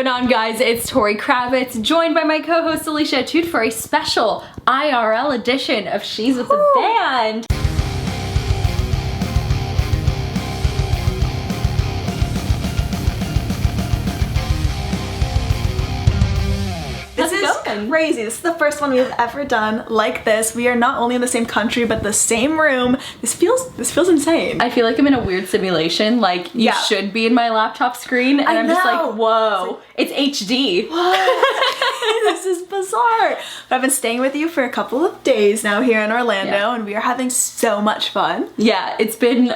going on, guys? It's Tori Kravitz, joined by my co-host Alicia Atout for a special IRL edition of She's with the Band. This is crazy. This is the first one we've ever done like this. We are not only in the same country, but the same room. This feels insane. I feel like I'm in a weird simulation. Like, you should be in my laptop screen, and I'm just like, whoa, it's HD. What? This is bizarre. But I've been staying with you for a couple of days now here in Orlando, and we are having so much fun. Yeah, it's been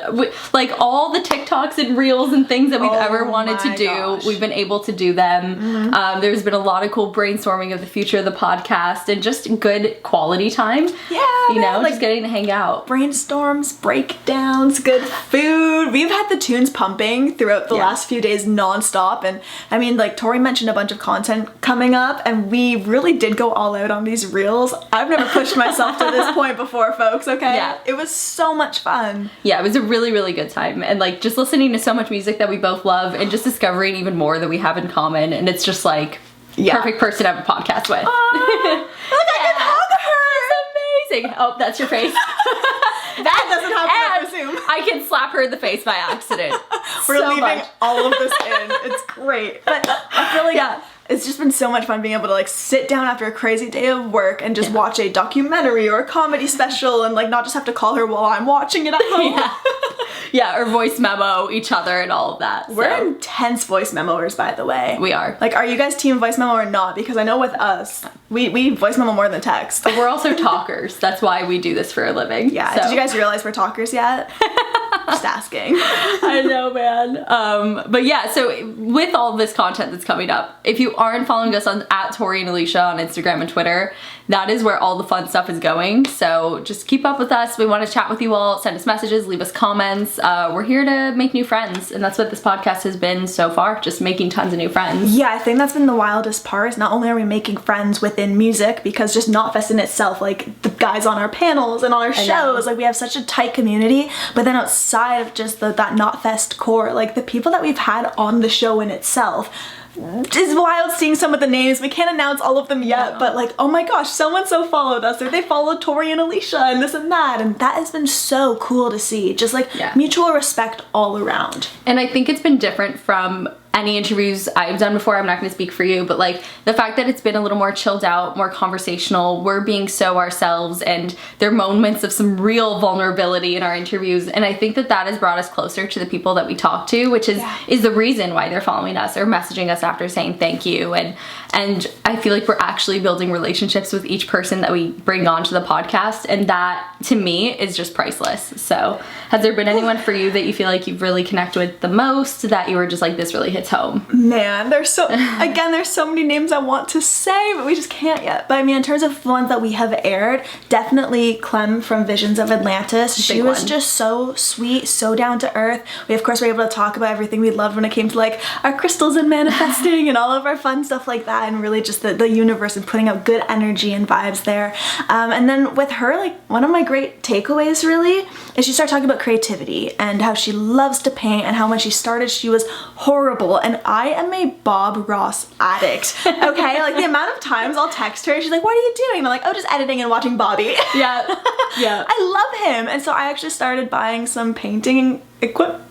like all the TikToks and reels and things that we've ever wanted to do. We've been able to do them. There's been a lot of cool brainstorming of the future of the podcast and just good quality time. Yeah, you know, like, just getting to hang out. Brainstorms, breakdowns, good food. We've had the tunes pumping throughout the last few days nonstop, and I mean, like, Tori mentioned a bunch of content coming up, and we really did go all out on these reels. I've never pushed myself to this point before, folks, okay? Yeah. It was so much fun. Yeah, it was a really, really good time, and like just listening to so much music that we both love and just discovering even more that we have in common, and it's just like perfect person to have a podcast with. Look, I can hug her! It's amazing. Oh, that's your face. That doesn't happen, I presume. I can slap her in the face by accident. We're leaving all of this in. It's great. But I feel like it's just been so much fun being able to like sit down after a crazy day of work and just watch a documentary or a comedy special and like not just have to call her while I'm watching it at home. Yeah, or voice memo each other and all of that. We're intense voice memoers, by the way. We are. Like, are you guys team voice memo or not? Because I know with us, we voice memo more than text. But we're also talkers. That's why we do this for a living. Yeah. So. Did you guys realize we're talkers yet? Just asking. I know, man. But yeah, so with all this content that's coming up, if you aren't following us on @Tori and Alicia on Instagram and Twitter, that is where all the fun stuff is going. So just keep up with us. We want to chat with you all. Send us messages, leave us comments. We're here to make new friends, and that's what this podcast has been so far, just making tons of new friends. Yeah, I think that's been the wildest part. Not only are we making friends within music, because just Knotfest in itself, like the guys on our panels and on our shows, like we have such a tight community, but then outside of just that Knotfest core, like the people that we've had on the show in itself, it's wild seeing some of the names. We can't announce all of them yet, but like, oh my gosh, so-and-so followed us, or they followed Tori and Alicia and this and that, and that has been so cool to see. Just like mutual respect all around. And I think it's been different from any interviews I've done before. I'm not going to speak for you, but like the fact that it's been a little more chilled out, more conversational, we're being so ourselves, and there are moments of some real vulnerability in our interviews, and I think that that has brought us closer to the people that we talk to, which is the reason why they're following us or messaging us after saying thank you, and I feel like we're actually building relationships with each person that we bring onto the podcast, and that to me is just priceless. So has there been anyone for you that you feel like you've really connected with the most, that you were just like, this really hits home? Man, there's so many names I want to say, but we just can't yet. But I mean, in terms of the ones that we have aired, definitely Clem from Visions of Atlantis. She was just so sweet, so down to earth. We of course were able to talk about everything we loved when it came to like our crystals and manifesting and all of our fun stuff like that, and really just the universe and putting out good energy and vibes there. And then with her, like one of my great takeaways really is she started talking about creativity and how she loves to paint, and how when she started she was horrible. And I am a Bob Ross addict, okay? Like the amount of times I'll text her and she's like, what are you doing? And I'm like, oh, just editing and watching Bobby. Yeah. I love him. And so I actually started buying some painting equipment.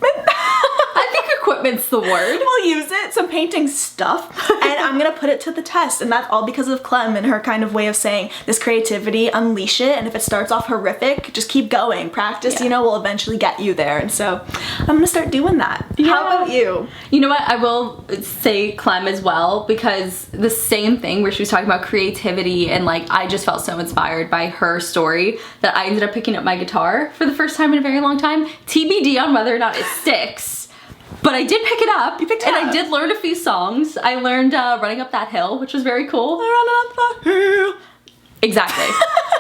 I think equipment's the word. We'll use it, some painting stuff, and I'm gonna put it to the test, and that's all because of Clem and her kind of way of saying this creativity, unleash it, and if it starts off horrific, just keep going. Practice, you know, will eventually get you there, and so I'm gonna start doing that. How about you? You know what, I will say Clem as well, because the same thing where she was talking about creativity, and like I just felt so inspired by her story that I ended up picking up my guitar for the first time in a very long time. TBD on whether or not it sticks. But I did pick it up, and I did learn a few songs. I learned Running Up That Hill, which was very cool. Running up that hill. Exactly.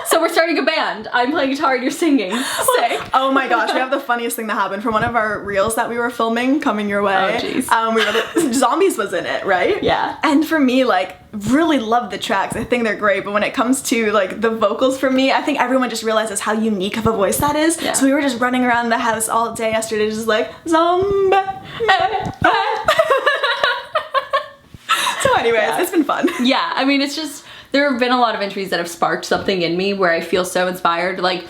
So we're starting a band. I'm playing guitar and you're singing. Sick. Oh my gosh, we have the funniest thing that happened from one of our reels that we were filming, coming your way. Oh jeez. We were Zombies was in it, right? Yeah. And for me, like, really love the tracks. I think they're great, but when it comes to like the vocals for me, I think everyone just realizes how unique of a voice that is. Yeah. So we were just running around the house all day yesterday just like, zombie. Anyways, it's been fun. Yeah, I mean, it's just, there have been a lot of interviews that have sparked something in me where I feel so inspired. Like,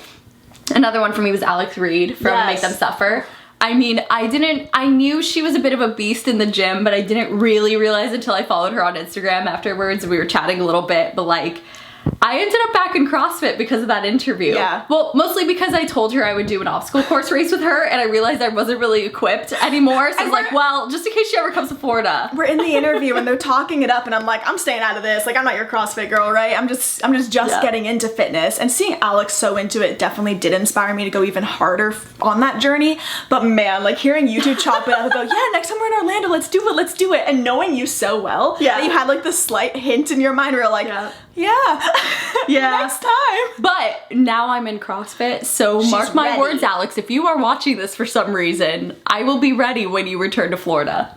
another one for me was Alex Reed from Make Them Suffer. I mean, I knew she was a bit of a beast in the gym, but I didn't really realize until I followed her on Instagram afterwards. We were chatting a little bit, but like, I ended up back in CrossFit because of that interview. Yeah. Well, mostly because I told her I would do an obstacle course race with her, and I realized I wasn't really equipped anymore. So I was like, well, just in case she ever comes to Florida. We're in the interview and they're talking it up, and I'm like, I'm staying out of this. Like, I'm not your CrossFit girl, right? I'm just getting into fitness. And seeing Alex so into it definitely did inspire me to go even harder on that journey. But man, like hearing you two chop it up about, yeah, next time we're in Orlando, let's do it. And knowing you so well, that you had like this slight hint in your mind where you're like, next time. But now I'm in CrossFit, so mark my words, Alex, if you are watching this for some reason, I will be ready when you return to Florida.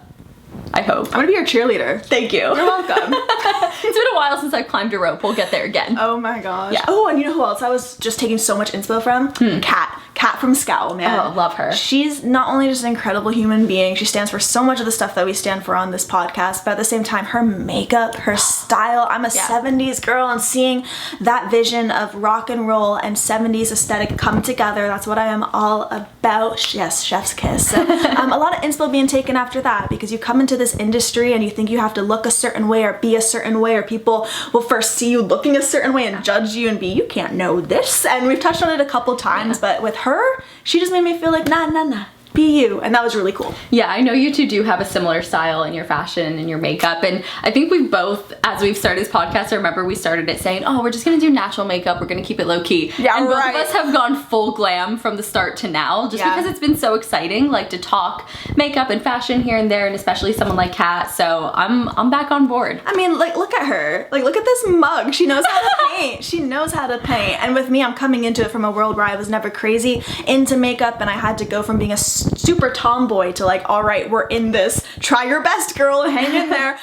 I hope. I'm gonna be your cheerleader. Thank you. You're welcome. It's been a while since I've climbed a rope. We'll get there again. Oh my gosh. Yeah. Oh, and you know who else I was just taking so much inspo from? Kat from Scowl, man. Oh, love her. She's not only just an incredible human being, she stands for so much of the stuff that we stand for on this podcast, but at the same time, her makeup, her style. I'm a 70s girl, and seeing that vision of rock and roll and 70s aesthetic come together, that's what I am all about. Yes, chef's kiss. So, a lot of inspo being taken after that, because you come into this industry and you think you have to look a certain way or be a certain way, or people will first see you looking a certain way and judge you and be, you can't know this. And we've touched on it a couple times, but with her, she just made me feel like, nah, be you. And that was really cool. Yeah, I know you two do have a similar style in your fashion and your makeup. And I think we've both, as we've started this podcast, I remember we started it saying, oh, we're just gonna do natural makeup. We're gonna keep it low key. Yeah, and both of us have gone full glam from the start to now, just because it's been so exciting, like to talk makeup and fashion here and there, and especially someone like Kat. So I'm back on board. I mean, like, look at her. Like, look at this mug. She knows how to paint. She knows how to paint. And with me, I'm coming into it from a world where I was never crazy into makeup, and I had to go from being a super tomboy to like, all right, we're in this, try your best, girl, hang in there.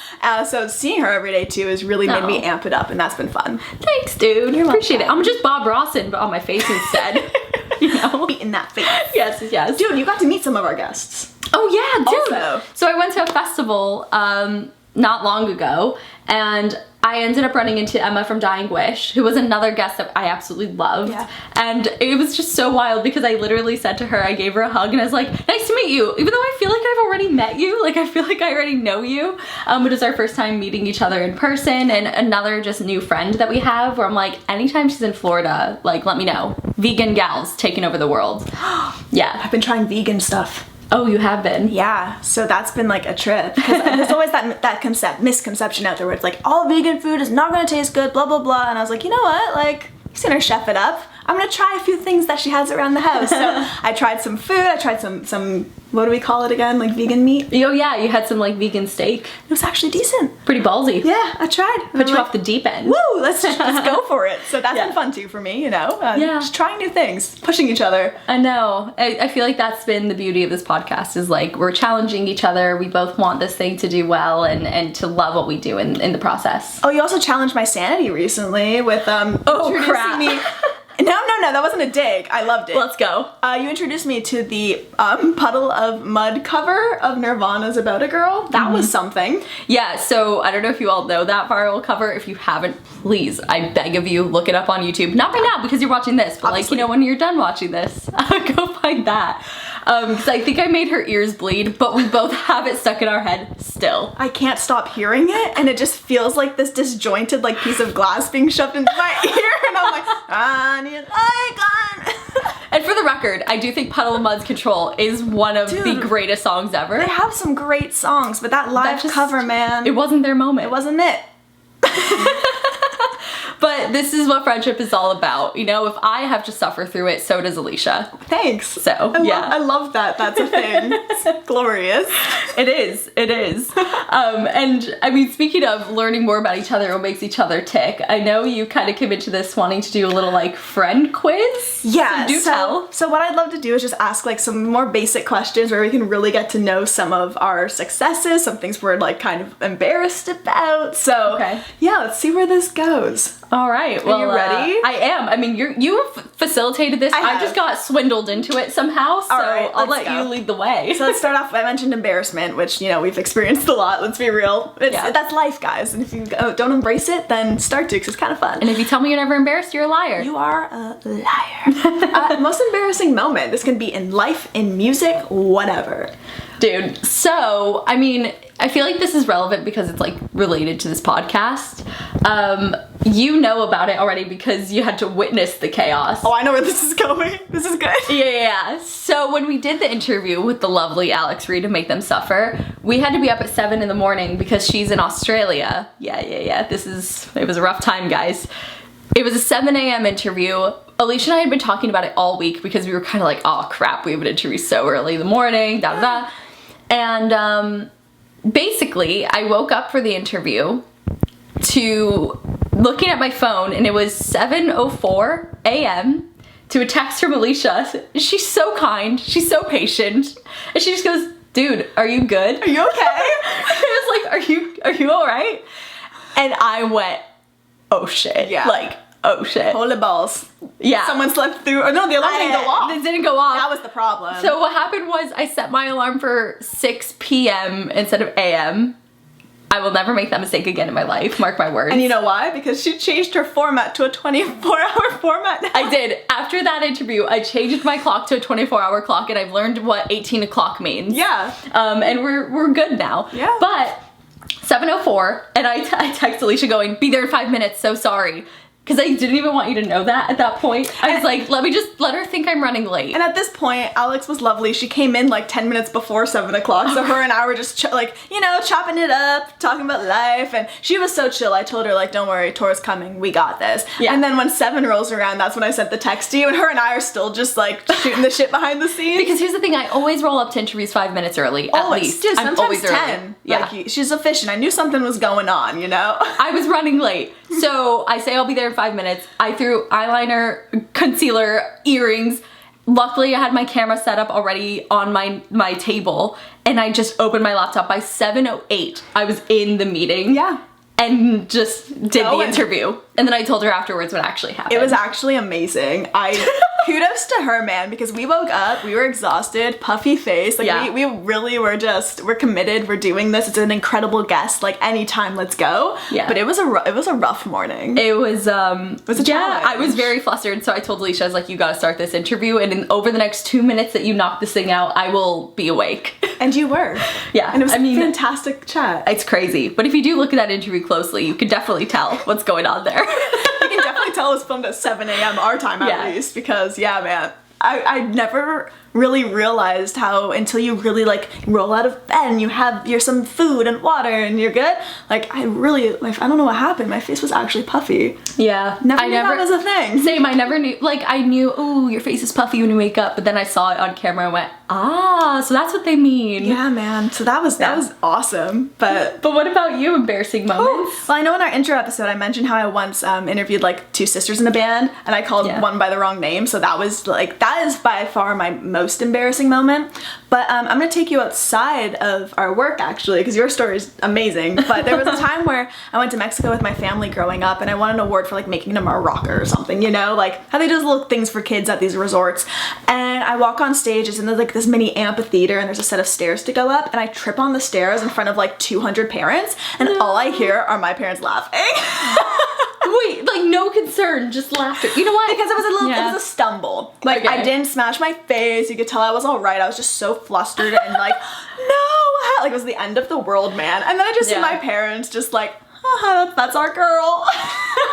So seeing her every day too has really made me amp it up, and that's been fun. Thanks, dude. Appreciate it. I'm just Bob Rossin, but on my face instead. You know, beating that face. Yes. Dude, you got to meet some of our guests. Oh yeah, dude. Also. So I went to a festival not long ago, and I ended up running into Emma from Dying Wish, who was another guest that I absolutely loved. Yeah. And it was just so wild because I literally said to her, I gave her a hug and I was like, nice to meet you. Even though I feel like I've already met you, like I feel like I already know you. It was our first time meeting each other in person, and another just new friend that we have where I'm like, anytime she's in Florida, like let me know. Vegan gals taking over the world. Yeah. I've been trying vegan stuff. Oh, you have been? Yeah, so that's been like a trip. Because there's always that misconception out there where it's like, all vegan food is not gonna taste good, blah, blah, blah. And I was like, you know what? Like, you've seen her chef it up. I'm gonna try a few things that she has around the house. So I tried some food, I tried some, what do we call it again? Like vegan meat? Oh yeah, you had some like vegan steak. It was actually decent. Pretty ballsy. Yeah, I tried. Put you off the deep end. Woo, let's go for it. So that's been fun too for me, you know? Just trying new things, pushing each other. I know. I feel like that's been the beauty of this podcast, is like we're challenging each other. We both want this thing to do well and to love what we do in the process. Oh, you also challenged my sanity recently with introducing me. No, that wasn't a dig. I loved it. Let's go. You introduced me to the Puddle of Mud cover of Nirvana's About a Girl. That was something. Yeah, so I don't know if you all know that viral cover. If you haven't, please, I beg of you, look it up on YouTube. Not right now because you're watching this, but obviously, like, you know, when you're done watching this, go find that. Because I think I made her ears bleed, but we both have it stuck in our head still. I can't stop hearing it, and it just feels like this disjointed like piece of glass being shoved into my ear, and I'm like, I need an icon. And for the record, I do think Puddle of Mud's Control is one of the greatest songs ever. They have some great songs, but that live cover, man. It wasn't their moment. It wasn't it. But this is what friendship is all about. You know, if I have to suffer through it, so does Alicia. Thanks. So, I love that. That's a thing. It's glorious. It is. And I mean, speaking of learning more about each other, what makes each other tick, I know you kind of came into this wanting to do a little like friend quiz. Yeah. So do tell. So what I'd love to do is just ask like some more basic questions where we can really get to know some of our successes, some things we're like kind of embarrassed about. So yeah, let's see where this goes. All right. Well, are you ready? I am. I mean, you facilitated this. I just got swindled into it somehow, so I'll let you lead the way. So let's start off. I mentioned embarrassment, which, you know, we've experienced a lot. Let's be real. That's life, guys. And if you don't embrace it, then start to, because it's kind of fun. And if you tell me you're never embarrassed, you're a liar. You are a liar. Most embarrassing moment. This can be in life, in music, whatever. Dude, so, I mean, I feel like this is relevant because it's, like, related to this podcast. You know about it already because you had to witness the chaos. Oh, I know where this is going. This is good. Yeah. So when we did the interview with the lovely Alex Reid to Make Them Suffer, we had to be up at 7 in the morning because she's in Australia. Yeah. It was a rough time, guys. It was a 7 a.m. interview. Alicia and I had been talking about it all week because we were kind of like, oh crap, we have an interview so early in the morning, da da da. And basically, I woke up for the interview to looking at my phone, and it was 7:04 a.m. to a text from Alicia. She's so kind, she's so patient, and she just goes, dude, are you good? Are you okay? I was like, are you all right? And I went, oh shit. Yeah. Like, oh shit. Holy balls. Yeah. Someone slept through. Or no, the alarm didn't go off. It didn't go off. That was the problem. So what happened was I set my alarm for 6 p.m. instead of a.m. I will never make that mistake again in my life. Mark my words. And you know why? Because she changed her format to a 24-hour format now. I did. After that interview, I changed my clock to a 24-hour clock, and I've learned what 18 o'clock means. Yeah. And we're good now. Yeah. But 7:04, and I text Alicia going, be there in 5 minutes, so sorry. Because I didn't even want you to know that at that point. I was like, let her think I'm running late. And at this point, Alex was lovely. She came in like 10 minutes before 7 o'clock. So her and I were just chopping it up, talking about life. And she was so chill. I told her like, don't worry, Tori's coming. We got this. Yeah. And then when 7 rolls around, that's when I sent the text to you. And her and I are still just like shooting the shit behind the scenes. Because here's the thing, I always roll up to interviews 5 minutes early, always. At least. Dude, I'm always 10. early. Yeah. Like, she's efficient. I knew something was going on, you know? I was running late. So I say I'll be there in 5 minutes. I threw eyeliner, concealer, earrings. Luckily, I had my camera set up already on my table, and I just opened my laptop. By 7:08, I was in the meeting. Yeah. And just did the interview. And then I told her afterwards what actually happened. It was actually amazing. Kudos to her, man, because we woke up, we were exhausted, puffy face. Like we really we're committed, we're doing this. It's an incredible guest. Like anytime, let's go. Yeah. But it was a rough morning. It was a challenge. I was very flustered, so I told Alicia, I was like, you gotta start this interview, and over the next 2 minutes that you knock this thing out, I will be awake. And you were. Yeah. And it was a fantastic chat. It's crazy. But if you do look at that interview closely, you can definitely tell what's going on there. You can definitely tell it's filmed at 7 a.m. our time at least, because yeah, man, I never really realized how until you really like roll out of bed and you have some food and water and you're good. Like I don't know what happened. My face was actually puffy. Yeah. I never knew that was a thing. Same, I never knew. Like I knew, oh, your face is puffy when you wake up, but then I saw it on camera and went, ah, so that's what they mean. Yeah, man. So that was awesome. But what about you? Embarrassing moments? Well, I know in our intro episode I mentioned how I once interviewed like 2 sisters in a band, and I called one by the wrong name. So that is by far my most embarrassing moment. But I'm gonna take you outside of our work actually, because your story is amazing. But there was a time where I went to Mexico with my family growing up, and I won an award for like making them a rocker or something, you know, like how they do little things for kids at these resorts. And I walk on stage, it's in like this mini amphitheater, and there's a set of stairs to go up, and I trip on the stairs in front of like 200 parents, and all I hear are my parents laughing. Wait, like no concern, just laughter. You know what? Because it was a stumble. Like I didn't smash my face. You could tell I was all right. I was just so flustered and like, no, like it was the end of the world, man. And then I just see my parents just like, that's our girl.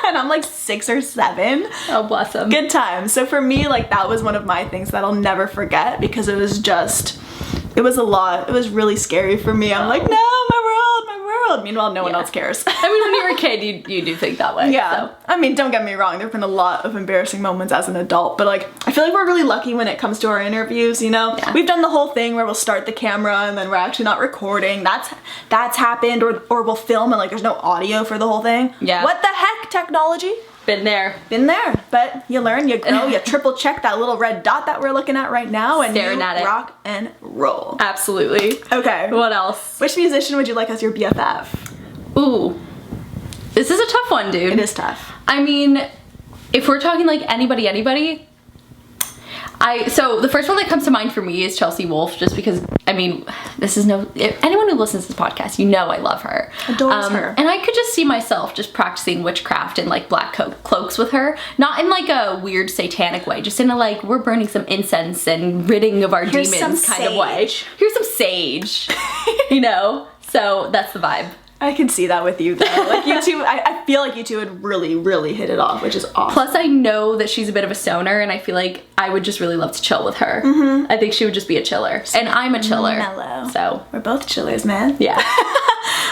And I'm like 6 or 7. Oh, bless them. Good times. So for me, like that was one of my things that I'll never forget, because it was a lot. It was really scary for me. I'm like, no, my world. Meanwhile, no one else cares. I mean, when you were a kid, you do think that way. Yeah. So. I mean, don't get me wrong. There have been a lot of embarrassing moments as an adult, but like, I feel like we're really lucky when it comes to our interviews, you know? Yeah. We've done the whole thing where we'll start the camera and then we're actually not recording. That's happened, or we'll film and like there's no audio for the whole thing. Yeah. What the heck, technology? Been there. But you learn, you grow, you triple check that little red dot that we're looking at right now, and staring at it. Rock and roll. Absolutely. Okay. What else? Which musician would you like as your BFF? Ooh. This is a tough one, dude. It is tough. I mean, if we're talking like anybody, so the first one that comes to mind for me is Chelsea Wolfe, just because, I mean, anyone who listens to this podcast, you know I love her. Adores her. And I could just see myself just practicing witchcraft and like black cloaks with her. Not in like a weird satanic way, just in a like, we're burning some incense and ridding of our demons kind of way. Here's some sage, you know? So that's the vibe. I can see that with you though. Like you two, I feel like you two would really, really hit it off, which is awesome. Plus I know that she's a bit of a stoner, and I feel like I would just really love to chill with her. I think she would just be a chiller. And I'm a chiller. Mellow. So. We're both chillers, man. Yeah.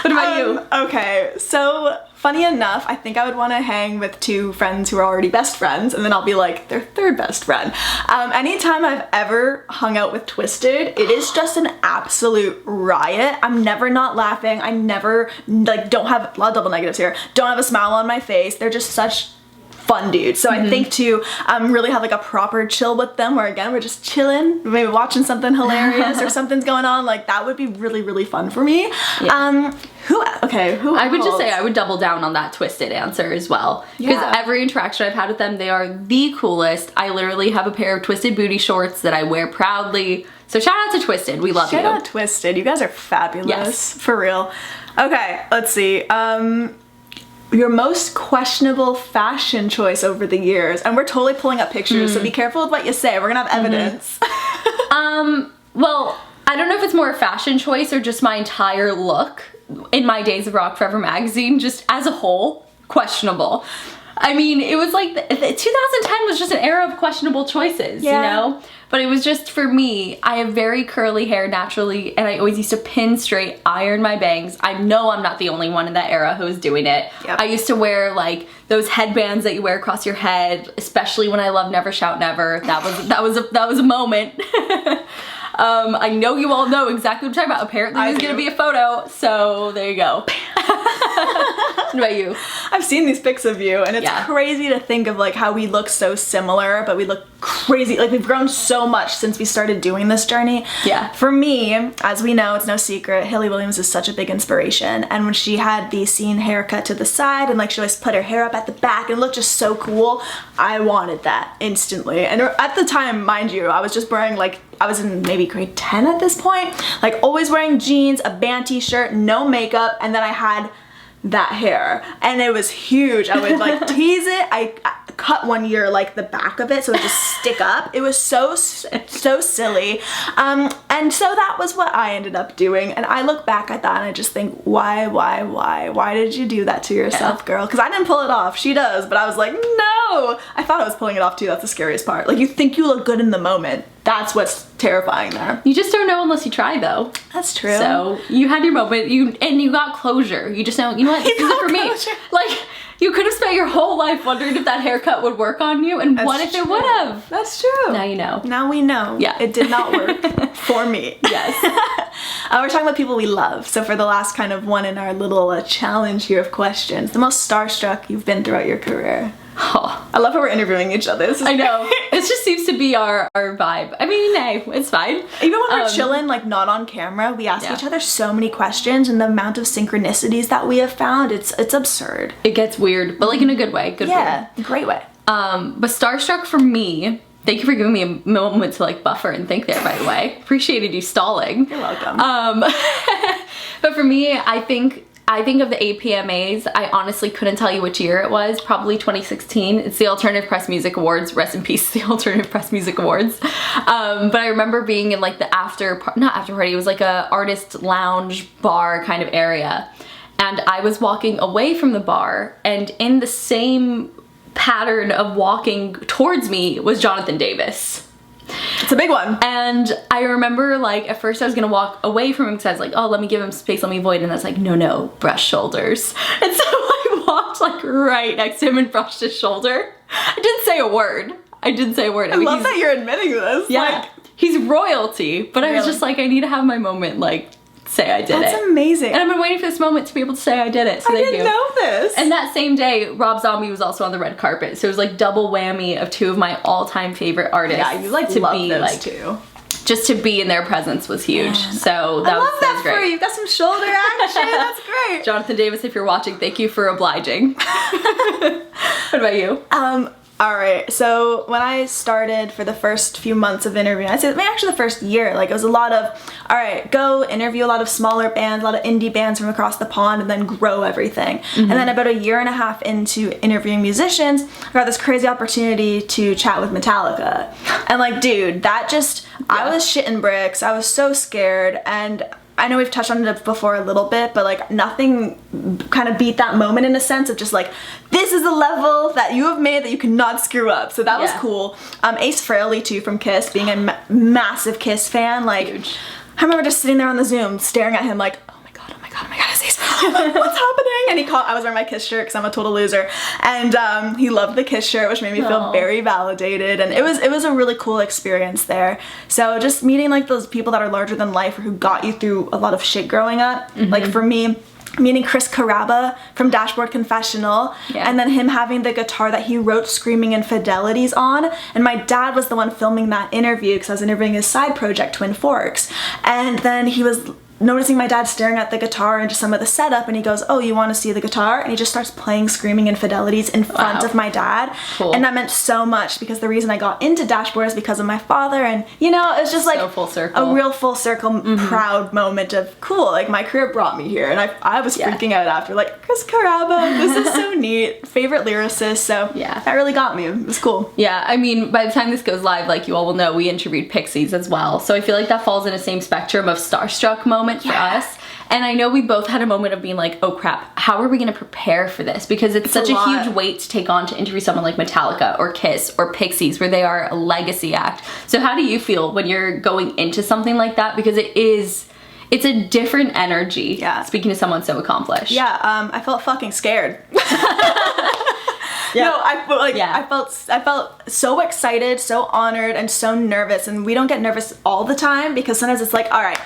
What about you? Okay, so funny enough, I think I would want to hang with two friends who are already best friends, and then I'll be like their third best friend. Anytime I've ever hung out with Twisted, it is just an absolute riot. I'm never not laughing. I never, like, don't have, a lot of double negatives here, don't have a smile on my face. They're just such fun dudes. So I think to really have like a proper chill with them, where again we're just chilling, maybe watching something hilarious or something's going on, like that would be really, really fun for me. Yeah. Who I would just say I would double down on that Twisted answer as well, because every interaction I've had with them, they are the coolest. I literally have a pair of Twisted booty shorts that I wear proudly. So shout out to Twisted, we love you. Shout out Twisted, you guys are fabulous. Yes. For real. Okay, let's see. Your most questionable fashion choice over the years, and we're totally pulling up pictures, so be careful with what you say. We're gonna have evidence. Well, I don't know if it's more a fashion choice or just my entire look in my days of Rock Forever magazine, just as a whole, questionable. I mean, it was like, 2010 was just an era of questionable choices, you know? But it was just, for me, I have very curly hair naturally, and I always used to pin straight, iron my bangs. I know I'm not the only one in that era who was doing it. I used to wear like those headbands that you wear across your head, especially when I love Never Shout Never. That was a moment. I know you all know exactly what I'm talking about. Apparently there's gonna be a photo, so there you go. What about you? I've seen these pics of you, and it's crazy to think of like how we look so similar, but we look crazy. Like, we've grown so much since we started doing this journey. Yeah. For me, as we know, it's no secret, Hayley Williams is such a big inspiration. And when she had the scene haircut to the side, and like she always put her hair up at the back and looked just so cool, I wanted that instantly. And at the time, mind you, I was just wearing like, I was in maybe grade 10 at this point, like always wearing jeans, a band t-shirt, no makeup, and then I had that hair, and it was huge. I would like tease it. I cut one year like the back of it so it just stick up. It was so silly, and so that was what I ended up doing. And I look back at that and I just think, why did you do that to yourself, girl? Because I didn't pull it off. She does, but I was like, no. I thought I was pulling it off too. That's the scariest part. Like, you think you look good in the moment. That's what's terrifying there. You just don't know unless you try, though. That's true. So you had your moment, and you got closure. You just know, you know what, this is it for me. Like, you could have spent your whole life wondering if that haircut would work on you, and what if it would have? That's true. Now you know. Now we know. Yeah. It did not work for me. Yes. We're talking about people we love. So for the last kind of one in our little challenge here of questions, the most starstruck you've been throughout your career. Oh. I love how we're interviewing each other. I know. It just seems to be our vibe. I mean, hey, it's fine. Even when we're chilling, like not on camera, we ask each other so many questions, and the amount of synchronicities that we have found, it's absurd. It gets weird, but like in a good way. Good weird. Great way. But starstruck for me, thank you for giving me a moment to like buffer and think there, by the way. Appreciated you stalling. You're welcome. But for me, I think of the APMAs, I honestly couldn't tell you which year it was, probably 2016. It's the Alternative Press Music Awards, rest in peace, the Alternative Press Music Awards. But I remember being in like the not after party, it was like a artist lounge bar kind of area. And I was walking away from the bar, and in the same pattern of walking towards me was Jonathan Davis. It's a big one. And I remember, like, at first I was gonna walk away from him because I was like, oh, let me give him space, let me avoid. And I was like, no, brush shoulders. And so I walked like right next to him and brushed his shoulder. I didn't say a word. I mean, love that you're admitting this. Yeah. Like, he's royalty, but I was just like, I need to have my moment, like, say I did it. That's amazing. And I've been waiting for this moment to be able to say I did it, so thank you. I didn't know this. And that same day, Rob Zombie was also on the red carpet, so it was like double whammy of two of my all-time favorite artists. Yeah, you like to love be those like two. just to be in their presence was huge. So that was great. For you. You've got some shoulder action. That's great. Jonathan Davis, if you're watching, thank you for obliging. What about you? All right, so when I started for the first few months of interviewing, I'd say maybe actually the first year, like it was a lot of, all right, go interview a lot of smaller bands, a lot of indie bands from across the pond, and then grow everything. And then about a year and a half into interviewing musicians, I got this crazy opportunity to chat with Metallica. And like, dude, that just, I was shitting bricks, I was so scared, and I know we've touched on it before a little bit, but like nothing kind of beat that moment in a sense of just like, this is a level that you have made that you cannot screw up. So that was cool. Ace Frehley too from Kiss, being a massive Kiss fan. Like, huge. I remember just sitting there on the Zoom staring at him like, oh my god, it's Ace. What's happening? And I was wearing my Kiss shirt because I'm a total loser. And he loved the Kiss shirt, which made me feel very validated. And it was a really cool experience there. So just meeting like those people that are larger than life or who got you through a lot of shit growing up. Like for me, meeting Chris Carrabba from Dashboard Confessional, and then him having the guitar that he wrote Screaming Infidelities on. And my dad was the one filming that interview because I was interviewing his side project, Twin Forks. And then he was noticing my dad staring at the guitar and just some of the setup, and he goes, oh, you want to see the guitar? And he just starts playing Screaming Infidelities in front of my dad. Cool. And that meant so much because the reason I got into Dashboard is because of my father, and you know, it's just like so full circle. A real full circle proud moment of cool, like my career brought me here. And I was freaking out after, like, Chris Carrabba, this is so neat. Favorite lyricist, so that really got me. It was cool. Yeah, I mean, by the time this goes live, like you all will know, we interviewed Pixies as well. So I feel like that falls in the same spectrum of starstruck moment for us. And I know we both had a moment of being like, oh crap, how are we going to prepare for this? Because it's such a huge weight to take on to interview someone like Metallica or Kiss or Pixies, where they are a legacy act. So how do you feel when you're going into something like that? Because it's a different energy. Yeah. Speaking to someone so accomplished. Yeah, I felt fucking scared. No, I felt so excited, so honored, and so nervous. And we don't get nervous all the time because sometimes it's like, all right,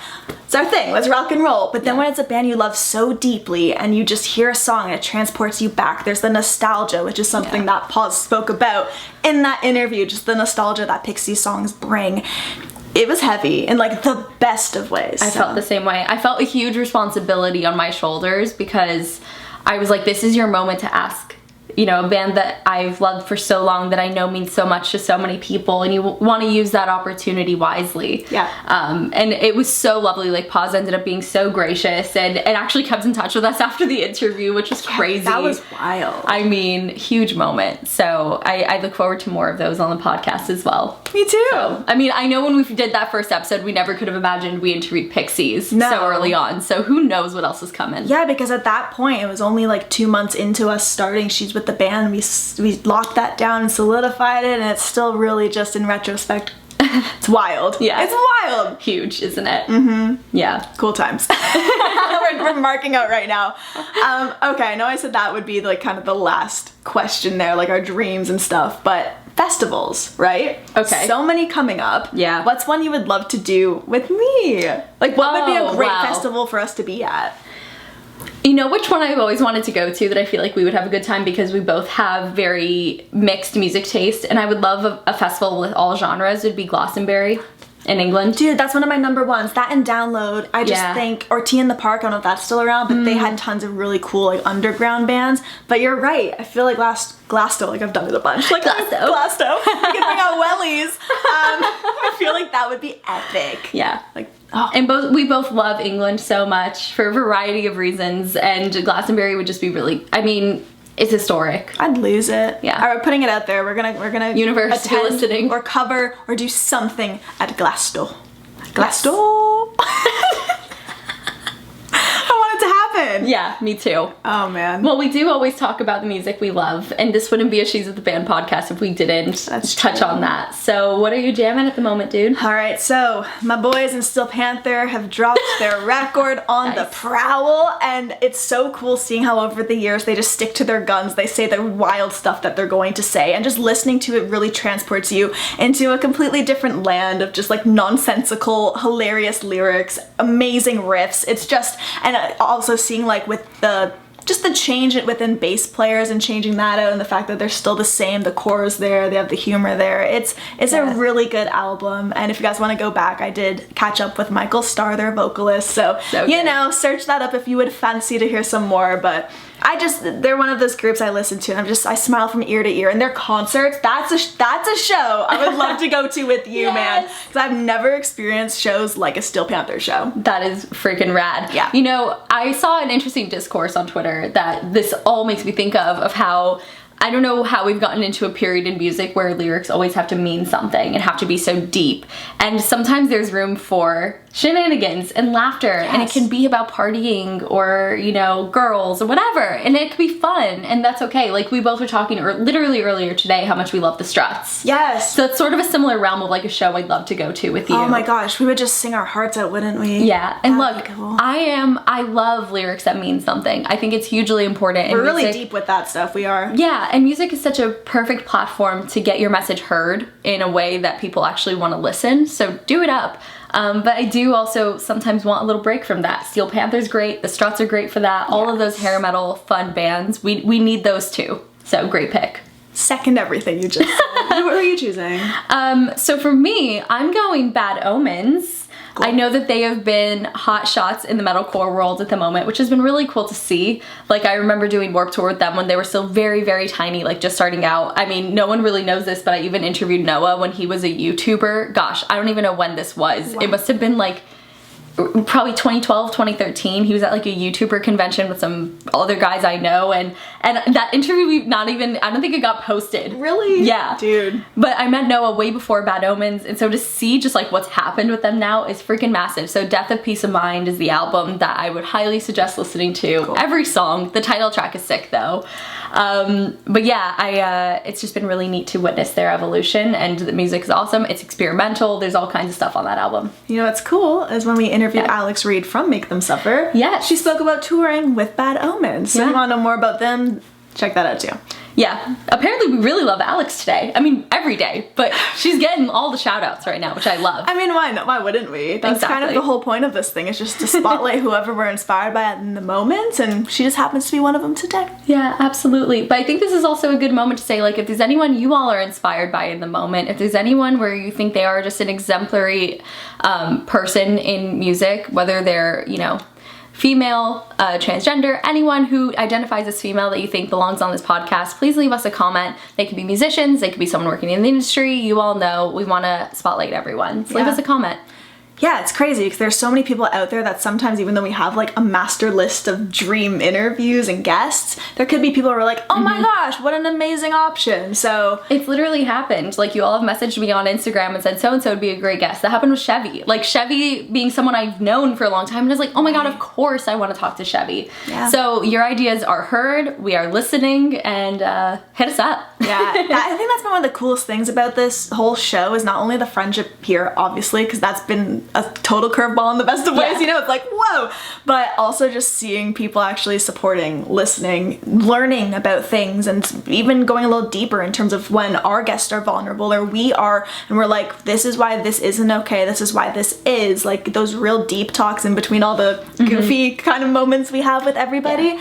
it's our thing, let's rock and roll. But then when it's a band you love so deeply and you just hear a song and it transports you back, there's the nostalgia, which is something that Paul spoke about in that interview, just the nostalgia that Pixies songs bring. It was heavy in like the best of ways. I felt the same way. I felt a huge responsibility on my shoulders because I was like, this is your moment to ask, you know, a band that I've loved for so long that I know means so much to so many people, and you want to use that opportunity wisely. Yeah. And it was so lovely. Like, Paz ended up being so gracious and actually kept in touch with us after the interview, which was crazy. That was wild. I mean, huge moment. So I look forward to more of those on the podcast as well. Me too. So, I mean, I know when we did that first episode, we never could have imagined we interviewed Pixies so early on. So who knows what else is coming. Yeah, because at that point, it was only like 2 months into us starting She's with the band. We locked that down and solidified it, and it's still really just in retrospect, it's wild. Yeah. It's wild. Huge, isn't it? Mm-hmm. Yeah. Cool times. we're marking out right now. Okay, I know I said that would be like kind of the last question there, like our dreams and stuff, but festivals, right? Okay. So many coming up. Yeah. What's one you would love to do with me? Like, what would be a great festival for us to be at? You know which one I've always wanted to go to that I feel like we would have a good time because we both have very mixed music taste, and I would love a festival with all genres. It would be Glastonbury in England. Dude, that's one of my number ones. That and Download. I just think, or Tea in the Park, I don't know if that's still around, but they had tons of really cool like underground bands. But you're right. I feel like Glasto, like I've done it a bunch. Like Glasto. We can bring out wellies. I feel like that would be epic. Yeah. Like, and we both love England so much for a variety of reasons, and Glastonbury would just be really, I mean, it's historic. I'd lose it. Yeah. All right, putting it out there. We're gonna universe listening or cover or do something at Glasto. Glasto. I want it to happen. Yeah, me too. Oh man. Well, we do always talk about the music we love, and this wouldn't be a She's with the Band podcast if we didn't touch on that. So what are you jamming at the moment, dude? All right, so my boys in Steel Panther have dropped their record on the Prowl, and it's so cool seeing how over the years they just stick to their guns. They say the wild stuff that they're going to say, and just listening to it really transports you into a completely different land of just like nonsensical, hilarious lyrics, amazing riffs. It's just, and also seeing like with the just the change it within bass players and changing that out, and the fact that they're still the same, the core is there, they have the humor there. It's a really good album, and if you guys want to go back, I did catch up with Michael Starr, their vocalist, so you know, search that up if you would fancy to hear some more. But they're one of those groups I listen to, and I smile from ear to ear, and their concerts, that's a show I would love to go to with you, man, because I've never experienced shows like a Steel Panther show. That is freaking rad. Yeah. You know, I saw an interesting discourse on Twitter that this all makes me think of how I don't know how we've gotten into a period in music where lyrics always have to mean something and have to be so deep. And sometimes there's room for shenanigans and laughter, and it can be about partying or, you know, girls or whatever, and it can be fun, and that's okay. Like, we both were talking literally earlier today how much we love the Struts. Yes. So it's sort of a similar realm of like a show I'd love to go to with you. Oh my gosh, we would just sing our hearts out, wouldn't we? Yeah. And That'd look, be cool. I love lyrics that mean something. I think it's hugely important. We're really deep with that stuff, we are. Yeah, and music is such a perfect platform to get your message heard in a way that people actually want to listen, so do it up. But I do also sometimes want a little break from that. Steel Panther's great, the Struts are great for that, all of those hair metal fun bands, we need those too, so great pick. Second everything you just said. What are you choosing? So for me, I'm going Bad Omens. Cool. I know that they have been hot shots in the metalcore world at the moment, which has been really cool to see. Like, I remember doing Warped Tour with them when they were still very, very tiny, like just starting out. I mean, no one really knows this, but I even interviewed Noah when he was a YouTuber. Gosh, I don't even know when this was. Wow. It must have been like probably 2012, 2013. He was at like a YouTuber convention with some other guys I know, and that interview I don't think it got posted. Really? Yeah. Dude. But I met Noah way before Bad Omens, and so to see just like what's happened with them now is freaking massive. So Death of Peace of Mind is the album that I would highly suggest listening to. Cool. Every song. The title track is sick though. But yeah, it's just been really neat to witness their evolution, and the music is awesome. It's experimental. There's all kinds of stuff on that album. You know what's cool is when we interviewed Alex Reed from Make Them Suffer. Yes. She spoke about touring with Bad Omens. So if you want to know more about them, check that out too. Yeah, apparently we really love Alex today. I mean, every day, but she's getting all the shout outs right now, which I love. I mean, why not? Why wouldn't we? That's kind of the whole point of this thing, is just to spotlight whoever we're inspired by in the moment, and she just happens to be one of them today. Yeah, absolutely. But I think this is also a good moment to say, like, if there's anyone you all are inspired by in the moment, if there's anyone where you think they are just an exemplary person in music, whether they're, you know, female, transgender, anyone who identifies as female that you think belongs on this podcast, please leave us a comment. They could be musicians, they could be someone working in the industry. You all know we want to spotlight everyone. So leave us a comment. Yeah, it's crazy because there's so many people out there that sometimes, even though we have like a master list of dream interviews and guests, there could be people who are like, oh my gosh, what an amazing option. So it's literally happened. Like, you all have messaged me on Instagram and said so-and-so would be a great guest. That happened with Chevy. Like, Chevy being someone I've known for a long time, and is like, oh my god, of course I want to talk to Chevy. Yeah. So your ideas are heard, we are listening, and hit us up. Yeah, I think that's been one of the coolest things about this whole show, is not only the friendship here, obviously, because that's been a total curveball in the best of ways, you know, it's like, whoa, but also just seeing people actually supporting, listening, learning about things, and even going a little deeper in terms of when our guests are vulnerable, or we are, and we're like, this is why this isn't okay, this is why this is, like those real deep talks in between all the goofy kind of moments we have with everybody.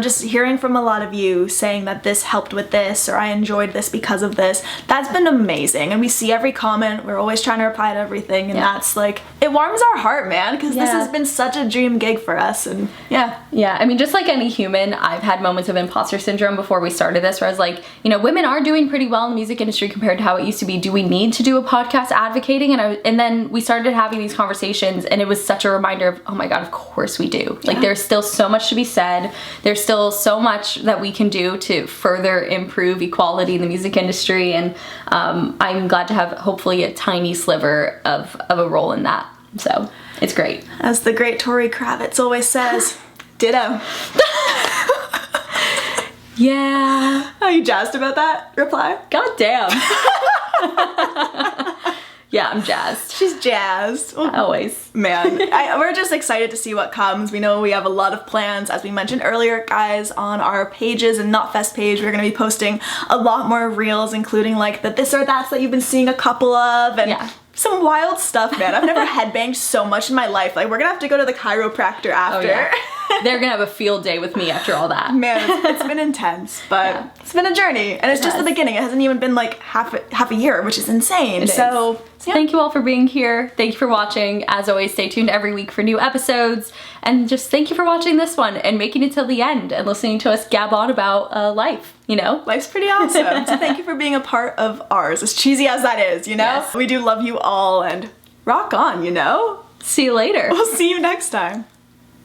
Just hearing from a lot of you saying that this helped with this, or I enjoyed this because of this, that's been amazing. And we see every comment, we're always trying to reply to everything, and that's like, it warms our heart, man, because this has been such a dream gig for us. And yeah, I mean, just like any human, I've had moments of imposter syndrome before we started this, where I was like, you know, women are doing pretty well in the music industry compared to how it used to be. Do we need to do a podcast advocating? And then we started having these conversations, and it was such a reminder of, oh my god, of course we do. Like, there's still so much to be said, there's still so much that we can do to further improve equality in the music industry, and I'm glad to have hopefully a tiny sliver of a role in that. So it's great. As the great Tori Kravitz always says, ditto. Yeah. Are you jazzed about that reply? God damn. Yeah, I'm jazzed. She's jazzed. Always. Man, we're just excited to see what comes. We know we have a lot of plans, as we mentioned earlier, guys, on our pages and Knotfest page. We're going to be posting a lot more reels, including like the this or that's that you've been seeing a couple of, and some wild stuff, man. I've never headbanged so much in my life. Like, we're gonna have to go to the chiropractor after. Oh, yeah. Yeah. They're gonna have a field day with me after all that. Man, it's been intense, but it's been a journey, and it's just the beginning. It hasn't even been like half a year, which is insane. So thank you all for being here. Thank you for watching. As always, stay tuned every week for new episodes, and just thank you for watching this one and making it till the end and listening to us gab on about life. You know, life's pretty awesome. So thank you for being a part of ours, as cheesy as that is. You know, yes. We do love you all, and rock on. You know. See you later. We'll see you next time.